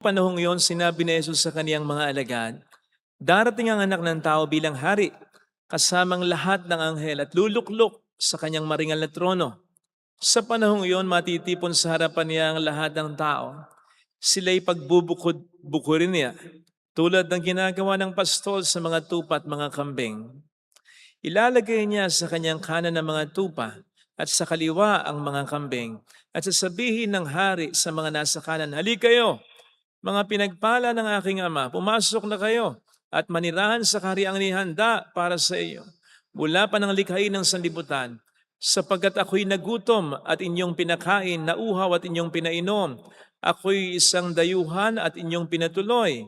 Panahong iyon, sinabi ni Jesus sa kaniyang mga alagad, "Darating ang anak ng tao bilang hari, kasamang lahat ng anghel at luluklok sa kanyang maringal na trono. Sa panahong iyon, matitipon sa harapan niya ang lahat ng tao. Sila'y pagbubukod-bukurin niya, tulad ng ginagawa ng pastol sa mga tupa at mga kambing. Ilalagay niya sa kanyang kanan ang mga tupa at sa kaliwa ang mga kambing. At sasabihin ng hari sa mga nasa kanan, 'Halika kayo, mga pinagpala ng aking ama, pumasok na kayo at manirahan sa kahariang nihanda para sa iyo. Mula pa ng likhain ng sanlibutan, sapagkat ako'y nagutom at inyong pinakain, nauhaw at inyong pinainom. Ako'y isang dayuhan at inyong pinatuloy.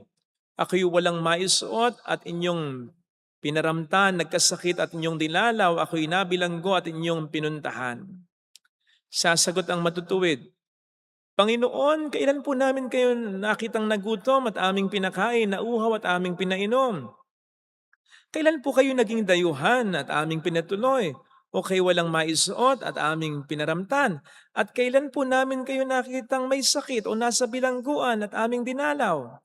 Ako'y walang maisuot at inyong pinaramtan, nagkasakit at inyong dilalaw. Ako'y nabilanggo at inyong pinuntahan. Sasagot ang matutuwid, Panginoon, kailan po namin kayo nakitang nagutom at aming pinakain, nauhaw at aming pinainom? Kailan po kayo naging dayuhan at aming pinatuloy? O kayo walang maisuot at aming pinaramtan? At kailan po namin kayo nakitang may sakit o nasa bilangguan at aming dinalaw?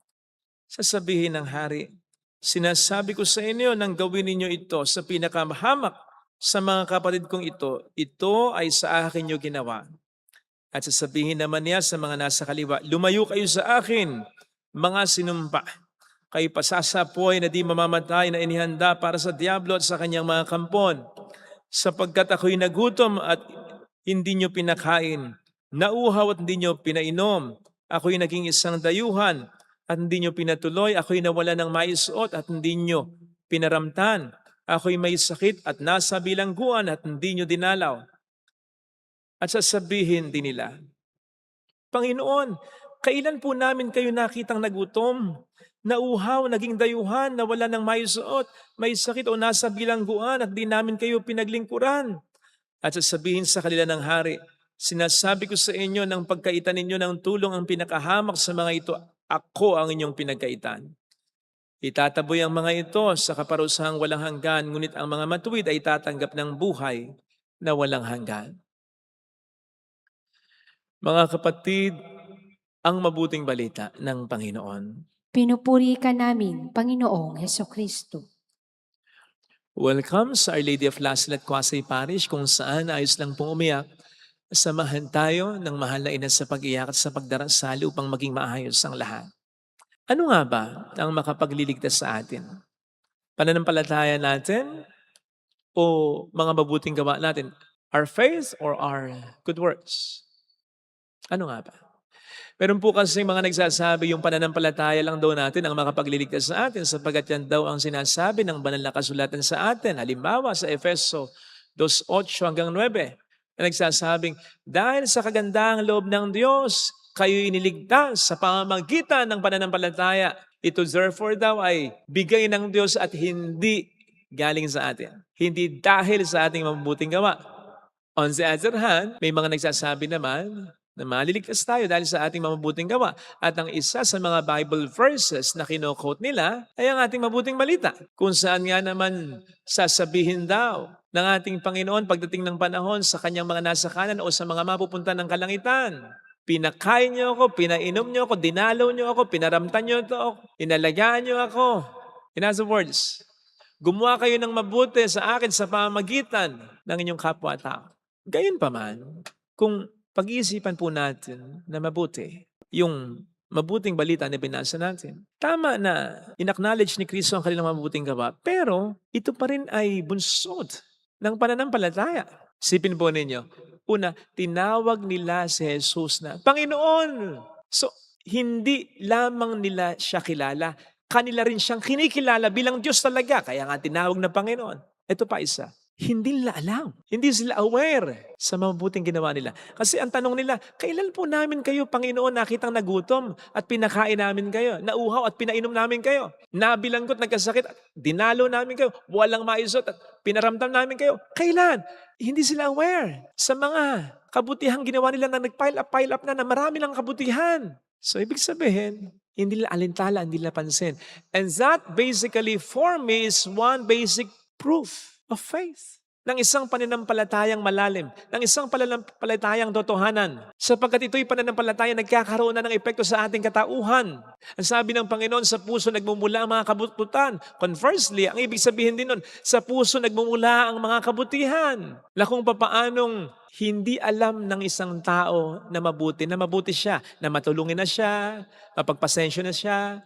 Sasabihin ng hari, sinasabi ko sa inyo nang gawin ninyo ito sa pinakamahamak sa mga kapatid kong ito ay sa akin nyo ginawa. At sasabihin naman niya sa mga nasa kaliwa, lumayo kayo sa akin, mga sinumpa. Kayo pasasapoy na di mamamatay na inihanda para sa diablo at sa kanyang mga kampon. Sapagkat ako'y nagutom at hindi nyo pinakain, nauhaw at hindi nyo pinainom. Ako'y naging isang dayuhan at hindi nyo pinatuloy. Ako'y nawala ng maisuot at hindi nyo pinaramtan. Ako'y may sakit at nasa bilangguan at hindi nyo dinalaw. At sasabihin din nila, Panginoon, kailan po namin kayo nakitang nagutom, nauhaw, naging dayuhan, nawala ng maisuot, may sakit o nasa bilangguan at di namin kayo pinaglingkuran? At sasabihin sa kanila ng hari, sinasabi ko sa inyo ng pagkaitan ninyo ng tulong ang pinakahamak sa mga ito, ako ang inyong pinagkaitan. Itataboy ang mga ito sa kaparusahang walang hanggan, ngunit ang mga matuwid ay tatanggap ng buhay na walang hanggan. Mga kapatid, ang mabuting balita ng Panginoon. Pinupuri ka namin, Panginoong Hesukristo. Welcome sa Our Lady of Lasalette Quasay Parish, kung saan ayos lang pong umiyak. Samahan tayo ng mahal na ina sa pag-iyak at sa pagdarasal upang maging maayos ang lahat. Ano nga ba ang makapagliligtas sa atin? Pananampalataya natin o mga mabuting gawa natin? Our faith or our good works? Ano nga ba? Meron po kasi mga nagsasabi yung pananampalataya lang daw natin ang makapagliligtas sa atin sapagkat yan daw ang sinasabi ng banal na kasulatan sa atin. Halimbawa sa Efeso 2:8 hanggang 9 na nagsasabing, dahil sa kagandahang loob ng Diyos, kayo iniligtas sa pamamagitan ng pananampalataya. Ito therefore daw ay bigay ng Diyos at hindi galing sa atin. Hindi dahil sa ating mabubuting gawa. On the other hand, may mga nagsasabi naman na maliligtas tayo dahil sa ating mabubuting gawa. At ang isa sa mga Bible verses na kino-quote nila ay ang ating mabuting balita. Kung saan nga naman sasabihin daw ng ating Panginoon pagdating ng panahon sa kanyang mga nasa kanan o sa mga mapupunta ng kalangitan. Pinakain niyo ako, pinainom niyo ako, dinalaw niyo ako, pinaramtan niyo ako, inalagaan niyo ako. In other words, gumawa kayo ng mabuti sa akin sa pamamagitan ng inyong kapwa-tao. Gayon pa man, kung pag-iisipan po natin na mabuti yung mabuting balita na binasa natin, tama na in-acknowledge ni Kristo ang kanilang mabuting gawa, pero ito pa rin ay bunsod ng pananampalataya. Sipin po ninyo, una, tinawag nila si Jesus na Panginoon. So, hindi lamang nila siya kilala, kanila rin siyang kinikilala bilang Diyos talaga, kaya nga tinawag na Panginoon. Ito pa isa, hindi nila alam. Hindi sila aware sa mabuting ginawa nila. Kasi ang tanong nila, kailan po namin kayo, Panginoon, nakitang nagutom at pinakain namin kayo, nauhaw at pinainom namin kayo, nabilanggot, nagkasakit at dinalo namin kayo, walang maisot at pinaramdam namin kayo. Kailan? Hindi sila aware sa mga kabutihang ginawa nila na nag-pile up na marami lang kabutihan. So, ibig sabihin, hindi nila alintala, hindi nila pansin. And that basically for me is one basic proof of faith. ng isang pananampalatayang malalim, ng isang pananampalatayang totohanan. Sapagkat ito'y pananampalataya nagkakaroon na ng epekto sa ating katauhan. Ang sabi ng Panginoon, sa puso nagmumula ang mga kabututan. Conversely, ang ibig sabihin din nun, sa puso nagmumula ang mga kabutihan. Kung papaanong hindi alam ng isang tao na mabuti siya, na matulungin na siya, mapagpasensya na siya,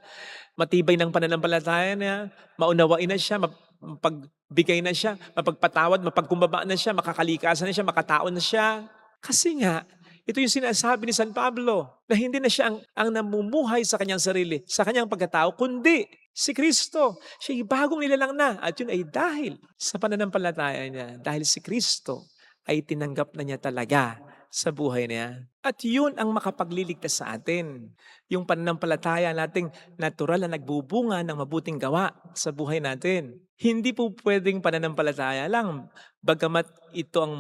matibay ng pananampalataya niya, maunawain na siya, mapagbigay na siya, mapagpatawad, mapagkumbaba na siya, makakalikasan na siya, makatao na siya. Kasi nga, ito yung sinasabi ni San Pablo, na hindi na siya ang namumuhay sa kanyang sarili, sa kanyang pagkatao, kundi si Kristo. Siya'y bagong nilalang na, at yun ay dahil sa pananampalataya niya, dahil si Kristo ay tinanggap na niya talaga sa buhay niya. At yun ang makapagliligtas sa atin. Yung pananampalataya nating natural na nagbubunga ng mabuting gawa sa buhay natin. Hindi po pwedeng pananampalataya lang, bagamat ito ang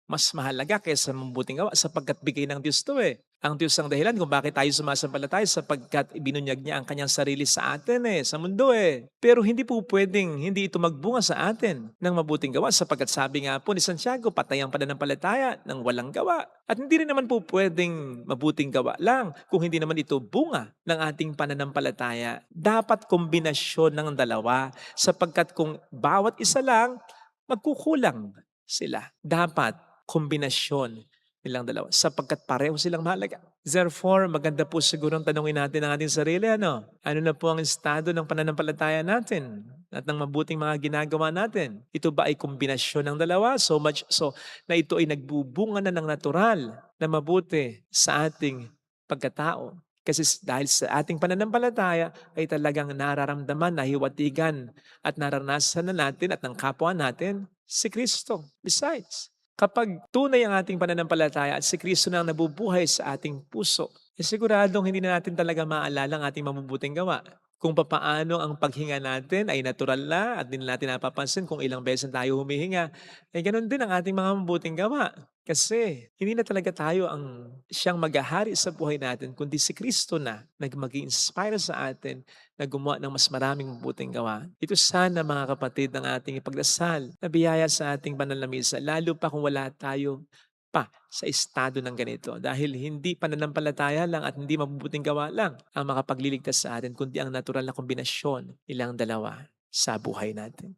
mas mahalaga kaysa mabuting gawa sapagkat bigay ng Diyos to eh. Ang Diyos ang dahilan kung bakit tayo sumasampalataya sapagkat ibinunyag niya ang kanyang sarili sa atin sa mundo Pero hindi po pwedeng hindi ito magbunga sa atin ng mabuting gawa sapagkat sabi nga po ni Santiago, patay ang pananampalataya ng walang gawa. At hindi rin naman po pwedeng mabuting gawa lang kung hindi naman ito bunga ng ating pananampalataya. Dapat kombinasyon ng dalawa sapagkat kung bawat isa lang, magkukulang sila. Dapat kombinasyon nilang dalawa sapagkat pareho silang mahalaga. Therefore, maganda po siguro ang tanungin natin ang ating sarili, ano na po ang estado ng pananampalataya natin at ng mabuting mga ginagawa natin? Ito ba ay kombinasyon ng dalawa? So much so na ito ay nagbubunga na ng natural na mabuti sa ating pagkatao. Kasi dahil sa ating pananampalataya ay talagang nararamdaman, nahiwatigan at naranasan na natin at ng kapwa natin si Kristo. Besides, kapag tunay ang ating pananampalataya at si Kristo na ang nabubuhay sa ating puso, siguradong hindi na natin talaga maalala ang ating mabubuting gawa. Kung papaano ang paghinga natin ay natural na at din natin napapansin kung ilang beses tayo humihinga, ganoon din ang ating mga mabubuting gawa. Kasi hindi na talaga tayo ang siyang maghahari sa buhay natin, kundi si Kristo na mag-inspire sa atin na gumawa ng mas maraming mabuting gawa. Ito sana mga kapatid ang ating ipagdasal na biyaya sa ating banal na misa, lalo pa kung wala tayo pa sa estado ng ganito. Dahil hindi pananampalataya lang at hindi mabubuting gawa lang ang makapagliligtas sa atin, kundi ang natural na kombinasyon nilang dalawa sa buhay natin.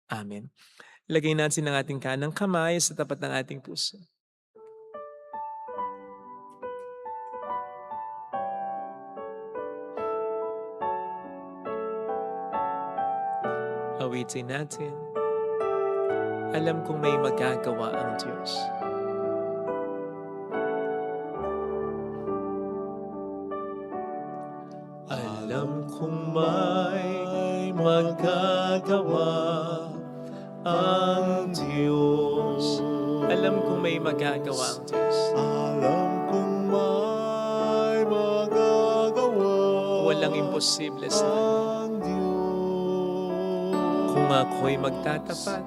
Amen. Lagay natin ang ating kanang kamay sa tapat ng ating puso. Awitin natin. Alam kong may magagawa ang Diyos. Alam kong may magagawa ang Diyos. Alam kong may magagawa ang Diyos. Alam kong may magagawa Walang imposible sa Kanya. ang Diyos. Kung ako'y magtatapat,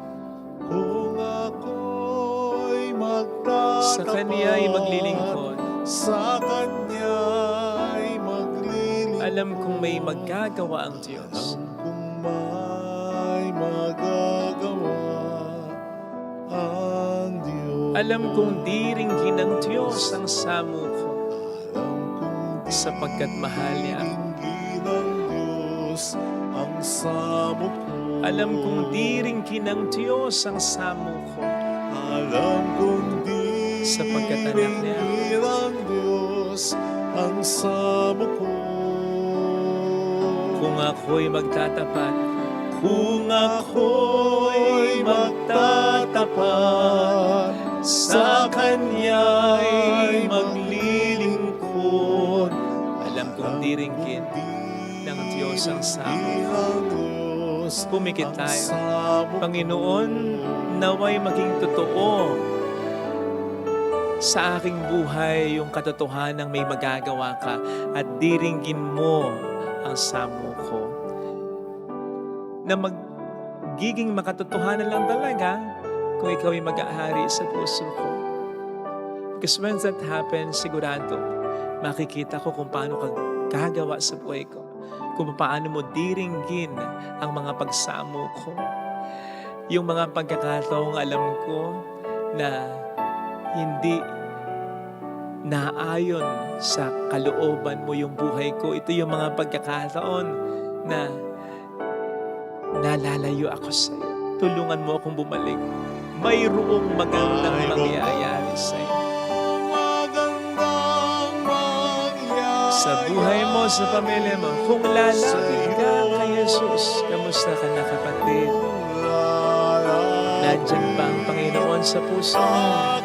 Kung ako'y magtatapat sa Kaniya'y maglilingkod, sa Kanya'y maglilingkod. alam kong may magagawa ang Diyos. Alam kong may magagawa ang Diyos. Alam kong di ringgin ng Diyos ang samo ko, Alam kong sapagkat mahal niya ako. dinggin ng Diyos ang samo ko. Alam kong di ringgin ng Diyos ang samo ko, Alam kong sapagkat anak niya ako. dinggin ng Diyos ang samo ko. Kung ako'y magtatapat, Kung ako'y magtatapat sa Kanya'y maglilingkod, alam kong di ringgin ng Diyos ang samo ko. Pumikit tayo. Panginoon, naway maging totoo sa aking buhay yung katotohanan may magagawa ka at diringgin mo ang samo ko. Na magiging makatotohanan lang talaga kung ikaw ay mag-aari sa puso ko. Because when that happens, sigurado, makikita ko kung paano ka gagawa sa buhay ko. Kung paano mo diringgin ang mga pagsamo ko. yung mga pagkakataong alam ko na hindi naayon sa kalooban mo yung buhay ko. Ito yung mga pagkakataon na nalalayo ako sa iyo. Tulungan mo akong bumalik. Mayroong magandang mangyayari sa iyo. Sa buhay mo, sa pamilya mo, kung lalapit ka kay Jesus, kamusta ka na kapatid? Nandyan ba ang Panginoon sa puso mo?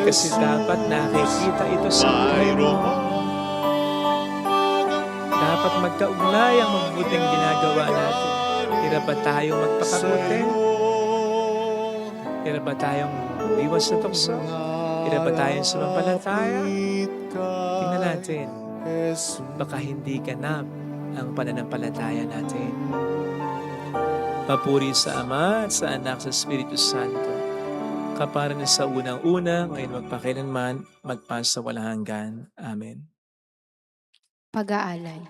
Kasi dapat nakikita ito sa buhay mo. Dapat magkaugnay ang mabuting ginagawa natin. Hirap ba tayong magpakabuti? Hirap ba tayong iwas sa tukso? Hirap ba tayong sumampalataya? Tingnan natin. Baka hindi ganap ang pananampalataya natin. Papuri sa Ama at sa Anak sa Espiritu Santo. Kapara na sa unang-una, ngayon magpakailanman, magpasa walang hanggan. Amen. Pag-aalay.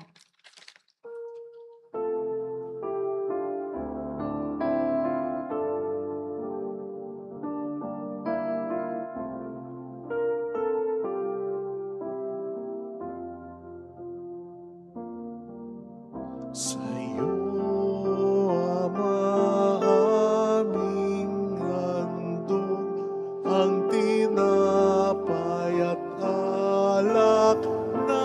Sa'yo, Ama, aming handog ang tinapay at alak na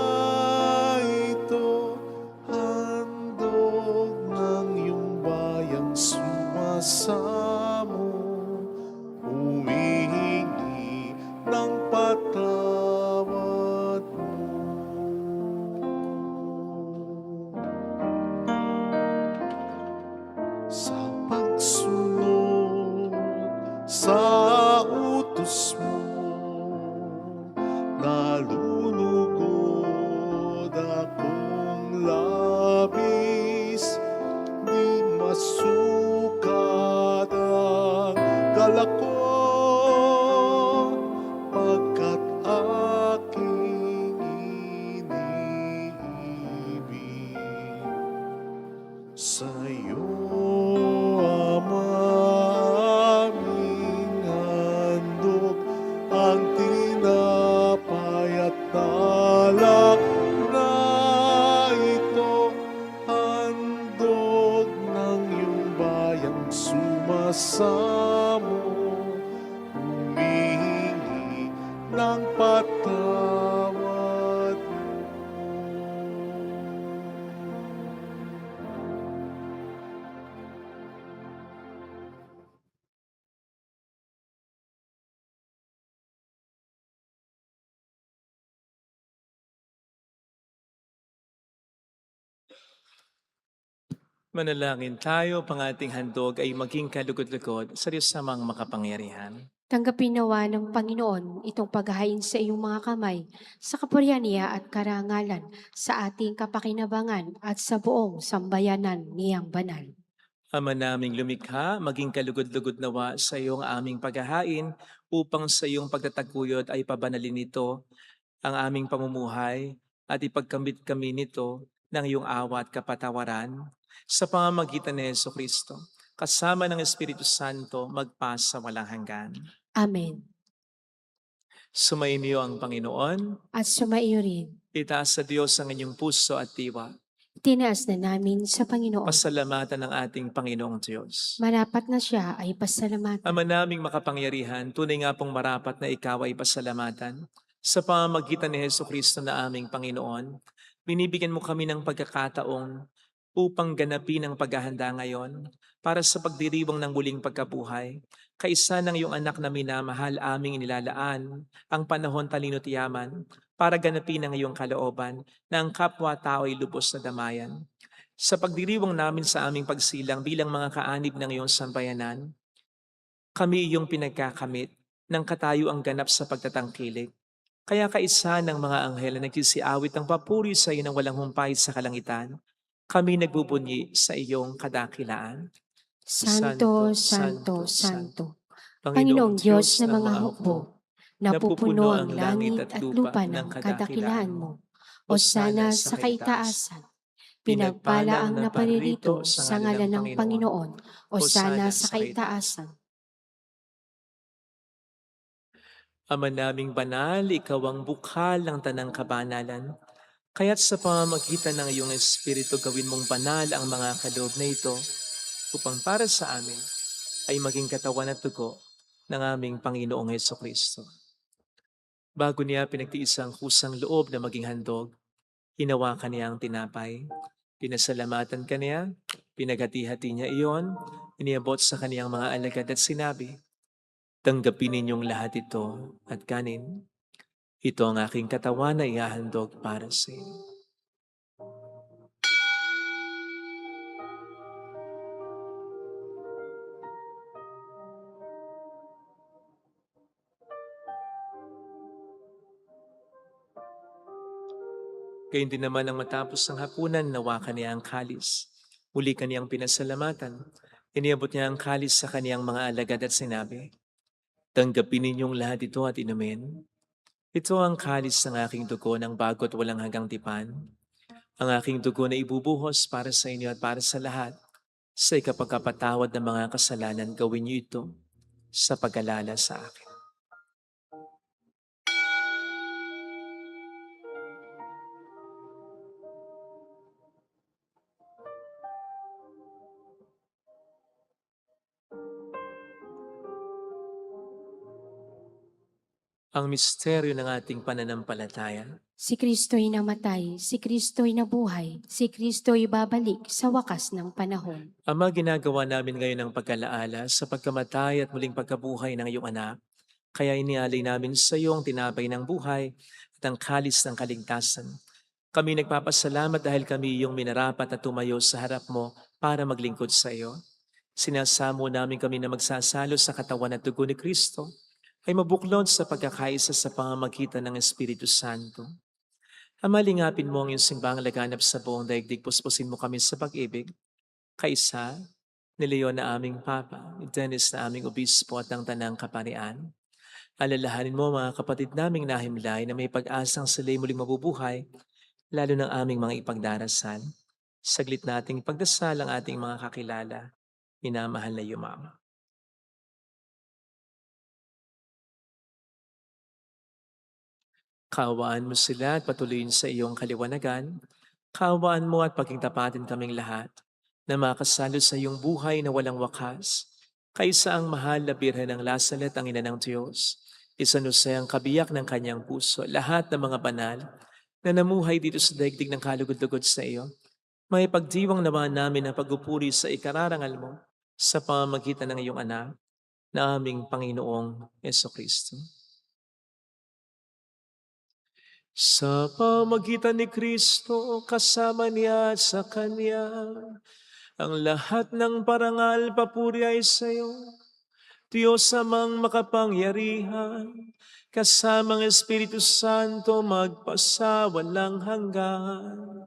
ito, handog ng iyong bayang sumasamo, humihingi ng patawad mo. Sa pagsunod sa utos mo, nalulugod akong labis, di masukat ang galak ko, pagkat aking iniibig. Sa'yo, Ama, aming handog ang tinapay at alak na ito, handog ng iyong bayang sumasamo, humihingi ng patawad mo. Manalangin tayo, pang ating handog ay maging kalugod-lugod sa Diyos namang makapangyarihan. Tanggapin nawa ng Panginoon itong paghahain sa iyong mga kamay, sa kapurihan niya at karangalan, sa ating kapakinabangan at sa buong sambayanan niyang banal. Ama naming lumikha, maging kalugod-lugod nawa sa iyong aming paghahain upang sa iyong pagtataguyod ay pabanalin nito ang aming pamumuhay at ipagkamit kami nito ng iyong awa at kapatawaran sa pamamagitan ni Jesucristo. Kasama ng Espiritu Santo, magpasa walang hanggan. Amen. Sumainyo ang Panginoon. At sumaiyo rin, Itaas sa Diyos ang inyong puso at diwa. tinaas na namin sa Panginoon. Pasalamatan ng ating Panginoong Diyos. Marapat na siya ay pasalamatan. Ama naming makapangyarihan, tunay nga pong marapat na ikaw ay pasalamatan. Sa pamamagitan ni Jesucristo na aming Panginoon, binibigyan mo kami ng pagkakataong upang ganapin ang paghahanda ngayon para sa pagdiriwang ng muling pagkabuhay. Kaisa ng iyong anak na minamahal, aming inilalaan ang panahon, talino't yaman para ganapin ang iyong kalooban na ang kapwa-tao ay lubos na damayan. Sa pagdiriwang namin sa aming pagsilang bilang mga kaanib ng iyong sambayanan, kami iyong pinagkakamit ng katayuang ganap sa pagtatangkilik. Kaya kaisa ng mga anghel na nagsisiawit ng papuri sa iyo ng walang humpay sa kalangitan, kami nagbubunyi sa iyong kadakilaan. Santo, Santo, Santo, Panginoong Diyos ng mga hukbo, napupuno ang langit at lupa ng kadakilaan mo. O sana sa kaitaasan, Pinagpala ang naparirito sa ngalan ng Panginoon, o sana sa kaitaasan. Ama naming banal, ikaw ang bukal ng tanang kabanalan. Kaya't sa pamamagitan ng iyong Espiritu gawin mong banal ang mga kaloob na ito upang para sa amin ay maging katawan at dugo ng aming Panginoong Hesukristo. Bago niya pinagtiis ang kusang loob na maging handog, hinawakan niya ang tinapay, pinasalamatan kaniya, pinaghati-hati niya iyon, iniabot sa kaniyang mga alagad at sinabi, "Tanggapin ninyong lahat ito at kanin. Ito ang aking katawan na ihahandog para sa inyo." Gayun din naman ang matapos ng hapunan, nawakan niya ang kalis. Muli kaniyang pinasalamatan. Iniabot niya ang kalis sa kaniyang mga alagad at sinabi, "Tanggapin ninyong lahat ito at inumin. Ito ang kalis ng aking dugo ng bago at walang hanggang tipan. Ang aking dugo na ibubuhos para sa inyo at para sa lahat. Sa ikapagkapatawad ng mga kasalanan, gawin niyo ito sa pag-alala sa akin." Ang misteryo ng ating pananampalataya. Si Kristo'y namatay, si Kristo'y nabuhay, si Kristo'y babalik sa wakas ng panahon. Ama, ginagawa namin ngayon ang pagkalaala sa pagkamatay at muling pagkabuhay ng iyong anak. Kaya inialay namin sa iyo ang tinapay ng buhay at ang kalis ng kaligtasan. Kami nagpapasalamat dahil kami iyong minarapat at tumayo sa harap mo para maglingkod sa iyo. Sinasamo namin kami na magsasalo sa katawan at dugo ni Kristo ay mabuklod sa pagkakaisa sa pamamagitan ng Espiritu Santo. Ama, lingapin mo ang iyong simbang laganap sa buong daigdig, puspusin mo kami sa pag-ibig. Kaisa, ni Leon na aming Papa, ni Dennis na aming Obispo at ng Tanang Kaparian. Alalahanin mo mga kapatid naming nahimlay na may pag-asang sila'y muling mabubuhay, lalo ng aming mga ipagdarasal. Saglit nating pagdasal ang ating mga kakilala, minamahal na Mama. Kaawaan mo sila at patuloyin sa iyong kaliwanagan. Kaawaan mo at pagkingtapatin kaming lahat na makasalo sa iyong buhay na walang wakas. Kaysa ang mahal na Birhen ng Lasalet, ang ina ng Diyos, isanusay ang kabiyak ng kanyang puso, lahat ng mga banal na namuhay dito sa daigdig ng kalugod-lugod sa iyo. May pagdiwang naman namin ang pagpupuri sa ikararangal mo sa pamamagitan ng iyong anak na aming Panginoong Kristo. Sa pamagitan ni Kristo, kasama niya at sa Kanya, ang lahat ng parangal papuri ay sa iyo, Diyos amang makapangyarihan, kasamang Espiritu Santo magpasawalang hanggan.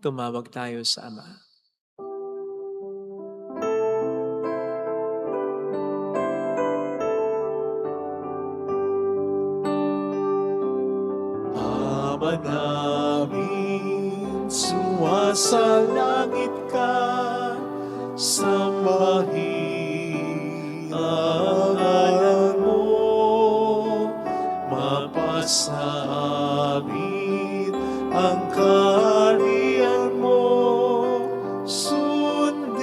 Tumawag tayo sa Ama. Ama namin, sumasalangit ka, sambahin ang ngalan mo, mapasa amin ang kaharian mo, sundin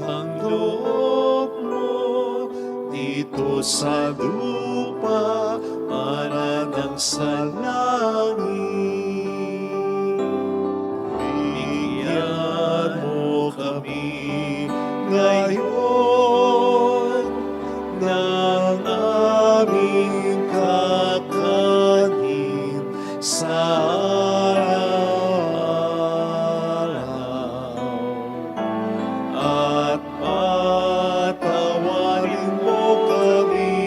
ang loob mo dito sa lupa para ng sa langit. Bigyan mo kami ngayon ng aming kakanin sa araw-araw. At patawarin mo kami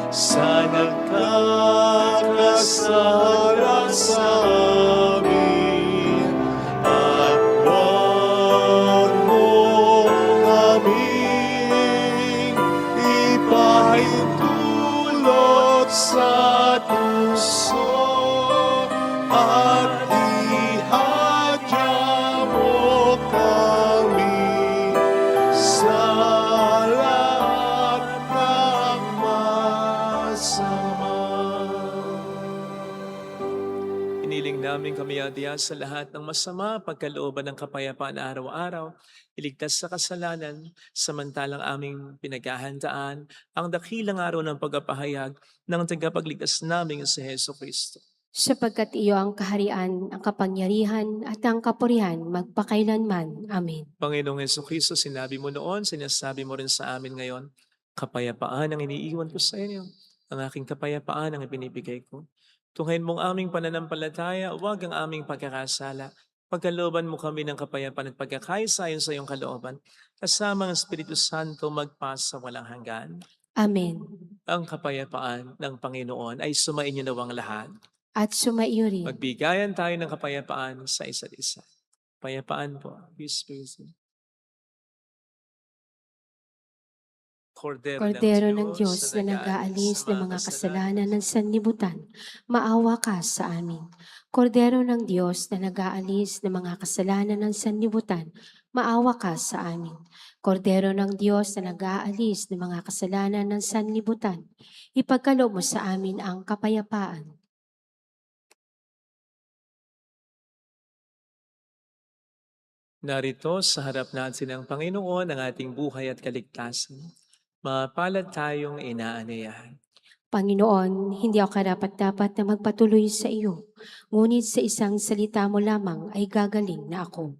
sa nagkakasala sa amin, at huwag mo kaming ipahintulot sa tuso, at ihadya mo kami sa lahat ng masama. Iniling namin kami adya sa lahat ng masama, pagkalooban ng kapayapaan araw-araw, iligtas sa kasalanan, samantalang aming pinaghahandaan ang dakilang araw ng pagpapahayag ng tagapagligtas naming si Heso Kristo. Sapagkat iyo ang kaharian, ang kapangyarihan, at ang kapurihan magpakailanman. Amen. Panginoong Heso Kristo, sinabi mo noon, sinasabi mo rin sa amin ngayon, kapayapaan ang iniiwan ko sa inyo, ang aking kapayapaan ang ibinibigay ko. Tunghayin mong aming pananampalataya, huwag ang aming pagkakasala. Pagkalooban mo kami ng kapayapaan at pagkakaisa-ayon sa iyong kalooban, kasama ang Espiritu Santo magpasa walang hanggan. Amen. Ang kapayapaan ng Panginoon ay sumainyo nawang lahat. At sumaiyo rin. Magbigayan tayo ng kapayapaan sa isa't isa. Kapayapaan po. Peace be with you. Kordero ng Diyos na nag-aalis ng mga kasalanan ng sanlibutan, maawa ka sa amin. Kordero ng Diyos na nag-aalis ng mga kasalanan ng sanlibutan, maawa ka sa amin. Kordero ng Diyos na nag-aalis ng mga kasalanan ng sanlibutan, ipagkaloob mo sa amin ang kapayapaan. Narito sa harap natin ang Panginoon, ang ating buhay at kaligtasan. Mapalad tayong inaanayahan. Panginoon, hindi ako karapat-dapat na magpatuloy sa iyo, ngunit sa isang salita mo lamang ay gagaling na ako.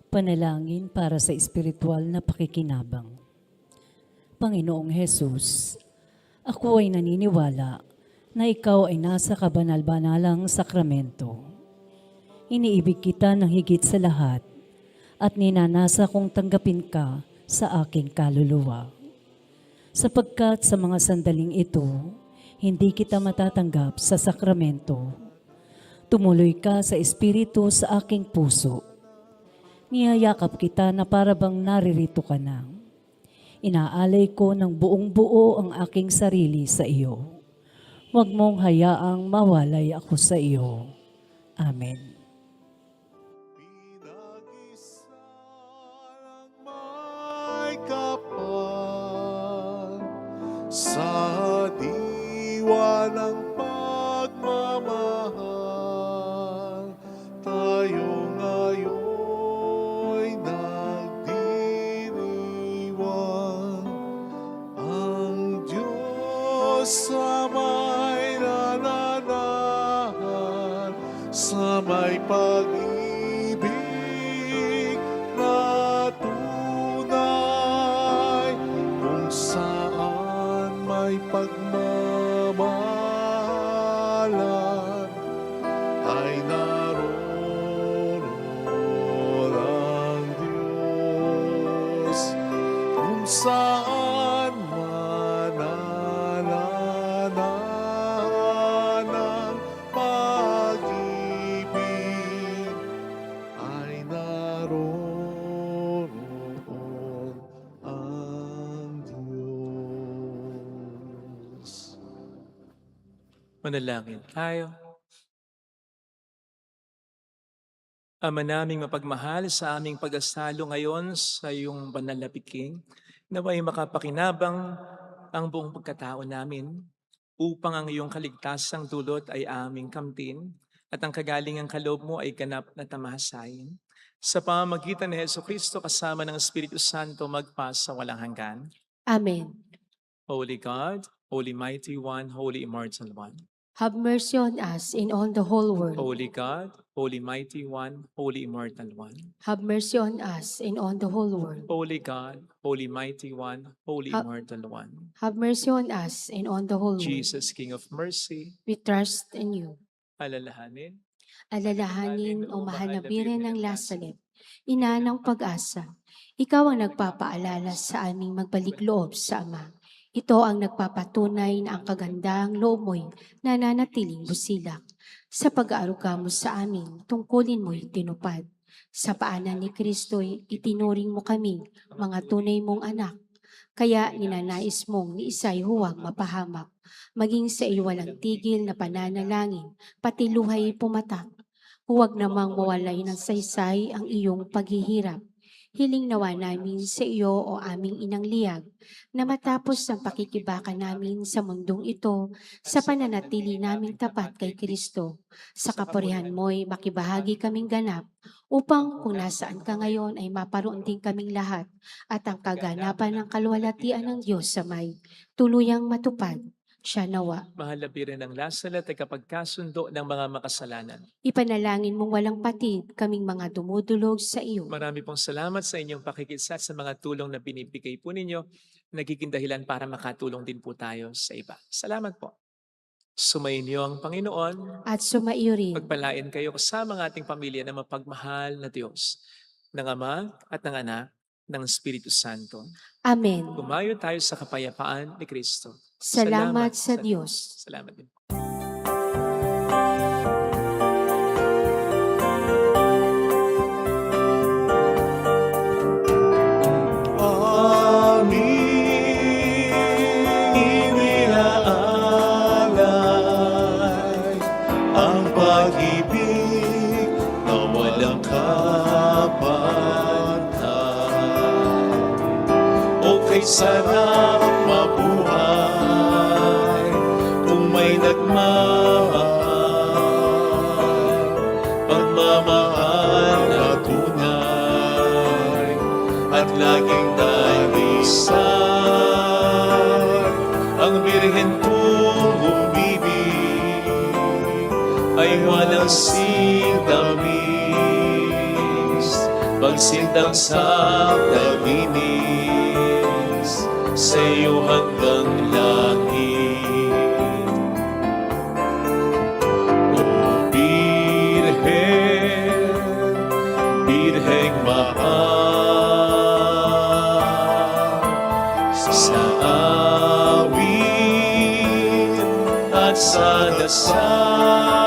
Panalangin para sa espiritual na pakikinabang. Panginoong Hesus, ako ay naniniwala na ikaw ay nasa kabanal-banalang sakramento. Iniibig kita ng higit sa lahat at ninanasa kong tanggapin ka sa aking kaluluwa. Sapagkat sa mga sandaling ito, hindi kita matatanggap sa sakramento. Tumuloy ka sa espiritu sa aking puso. Niyayakap kita na parabang naririto ka na. Inaalay ko ng buong buo ang aking sarili sa iyo. Huwag mong hayaang mawalay ako sa iyo. Amen. Pinag-isa ng may kapal sa diwa ng pagmamahal, tayo ngayon'y nagdiriwang. Ang Diyos sa may nananahan, sa may pag-ibig na tunay, kung saan may pagmamahalan, ay naroon ang Diyos. Kung saan manananahan ang pag-ibig, ay naroon ang Diyos. Manalangin tayo. Ama naming mapagmahal, sa aming pag-asalo ngayon sa iyong banal na piking, naway makapakinabang ang buong pagkatao namin upang ang iyong kaligtasang dulot ay aming kamtin at ang kagalingang kaloob mo ay ganap na tamahasayin. Sa pamamagitan ni Heso Kristo kasama ng Espiritu Santo magpasa walang hanggan. Amen. Holy God, Holy Mighty One, Holy Immortal One. Have mercy on us and on the whole world. Holy God, Holy Mighty One, Holy Immortal One. Have mercy on us and on the whole world. Holy God, Holy Mighty One, Holy Ha- Immortal One. Have mercy on us and on the whole world. Jesus, King of Mercy, We trust in you. alalahanin. Alalahanin o mahal na Birhen ng Lazaret, ina ng pag-asa. Ikaw ang nagpapaalala sa aming magbalik loob sa Ama. Ito ang nagpapatunay na ang kagandahang loob mo'y nananatiling busilak. Sa pag-aaruga mo sa amin, tungkulin mo'y tinupad. Sa paanan ni Kristo'y itinuring mo kami, mga tunay mong anak. Kaya ninanais mong ni isa'y huwag mapahamak. Maging sa iyo walang tigil na pananalangin, pati luhay pumatak. Huwag namang mawalay ng saysay ang iyong paghihirap. Hiling nawa namin sa iyo o aming inang liyag, na matapos ang pakikibaka namin sa mundong ito, sa pananatili naming tapat kay Kristo, sa kapurihan mo'y makibahagi kaming ganap, upang kung nasaan ka ngayon ay maparoon din kaming lahat, at ang kaganapan ng kaluwalhatian ng Diyos sa may tuluyang matupad. Siya nawa. Mahal na Birhen ng Lazaret ay kapagkasundo ng mga makasalanan. Ipanalangin mong walang patid kaming mga dumudulog sa iyo. Marami pong salamat sa inyong pakikisat sa mga tulong na binibigay po ninyo. Nagiging dahilan para makatulong din po tayo sa iba. Salamat po. Sumainyo ang Panginoon. At sumaiyo rin. Pagpalain kayo kasama ng ating pamilya na mapagmahal na Diyos, ng Ama at ng Anak, ng Espiritu Santo. Amen. Kumayo tayo sa kapayapaan ni Kristo. Salamat sa Diyos. Salamat din. Amin. Inilaalay ang pag-ibig na walang kapantay. O kay sarap mabuhay kung may nagmamahal, pagmamahal na tunay at laging dahisan. Ang Birhen kong umibig ay walang sintamis, pagsintang sa taginis sa iyo hanggang langit. O Birhen, Birheng mahal, sa awit at sa dasal